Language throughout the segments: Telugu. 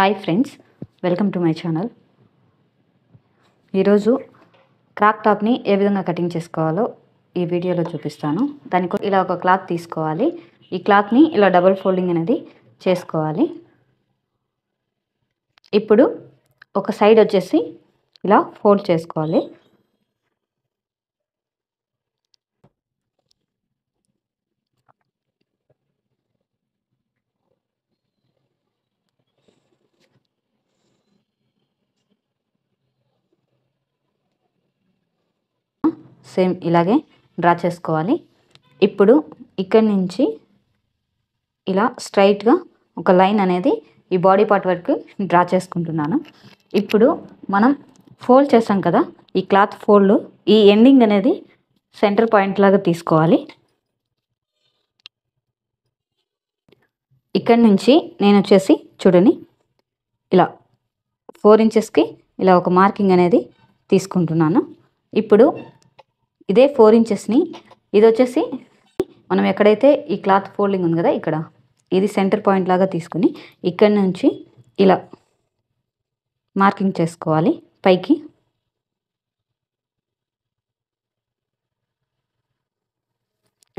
Hi friends, welcome to my channel. ఈరోజు క్రాక్ టాప్ని ఏ విధంగా కటింగ్ చేసుకోవాలో ఈ వీడియోలో చూపిస్తాను. దానికి ఇలా ఒక క్లాత్ తీసుకోవాలి. ఈ క్లాత్ని ఇలా డబుల్ ఫోల్డింగ్ అనేది చేసుకోవాలి. ఇప్పుడు ఒక సైడ్ వచ్చేసి ఇలా ఫోల్డ్ చేసుకోవాలి. సేమ్ ఇలాగే డ్రా చేసుకోవాలి. ఇప్పుడు ఇక్కడి నుంచి ఇలా స్ట్రైట్గా ఒక లైన్ అనేది ఈ బాడీ పార్ట్ వరకు డ్రా చేసుకుంటున్నాను. ఇప్పుడు మనం ఫోల్డ్ చేసాం కదా, ఈ క్లాత్ ఫోల్డ్ ఈ ఎండింగ్ అనేది సెంటర్ పాయింట్ లాగా తీసుకోవాలి. ఇక్కడి నుంచి నేను వచ్చేసి చూడండి ఇలా 4 ఇంచెస్కి ఇలా ఒక మార్కింగ్ అనేది తీసుకుంటున్నాను. ఇప్పుడు ఇదే 4 ఇంచెస్ని ఇది వచ్చేసి మనం ఎక్కడైతే ఈ క్లాత్ ఫోల్డింగ్ ఉంది కదా, ఇక్కడ ఇది సెంటర్ పాయింట్ లాగా తీసుకుని ఇక్కడి నుంచి ఇలా మార్కింగ్ చేసుకోవాలి పైకి.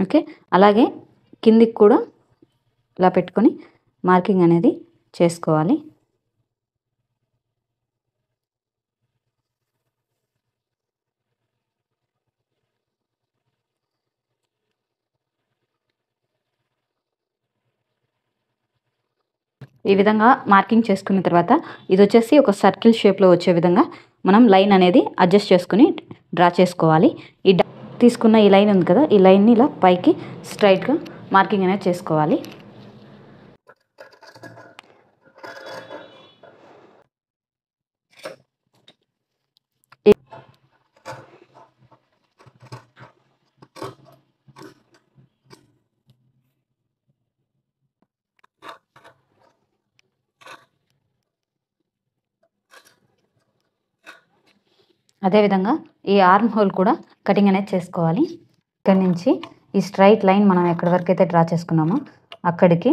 ఓకే, అలాగే కిందికి కూడా ఇలా పెట్టుకొని మార్కింగ్ అనేది చేసుకోవాలి. ఈ విధంగా మార్కింగ్ చేసుకున్న తర్వాత ఇది వచ్చేసి ఒక సర్కిల్ షేప్లో వచ్చే విధంగా మనం లైన్ అనేది అడ్జస్ట్ చేసుకుని డ్రా చేసుకోవాలి. ఈ తీసుకున్న ఈ లైన్ ఉంది కదా, ఈ లైన్ని ఇలా పైకి స్ట్రైట్గా మార్కింగ్ అనేది చేసుకోవాలి. అదేవిధంగా ఈ ఆర్మ్ హోల్ కూడా కటింగ్ అనేది చేసుకోవాలి. ఇక్కడి నుంచి ఈ స్ట్రైట్ లైన్ మనం ఎక్కడి వరకు అయితే డ్రా చేసుకున్నామో అక్కడికి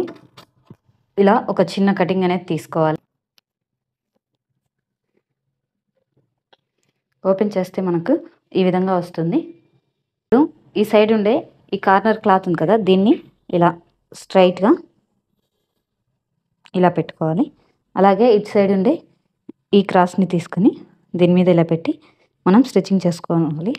ఇలా ఒక చిన్న కటింగ్ అనేది తీసుకోవాలి. ఓపెన్ చేస్తే మనకు ఈ విధంగా వస్తుంది. ఈ సైడ్ ఉండే ఈ కార్నర్ క్లాత్ ఉంది కదా, దీన్ని ఇలా స్ట్రైట్గా ఇలా పెట్టుకోవాలి. అలాగే ఇటు సైడ్ ఉండే ఈ క్రాస్ని తీసుకుని దీని మీద ఇలా పెట్టి మనం స్టిచ్చింగ్ చేసుకోవాలి.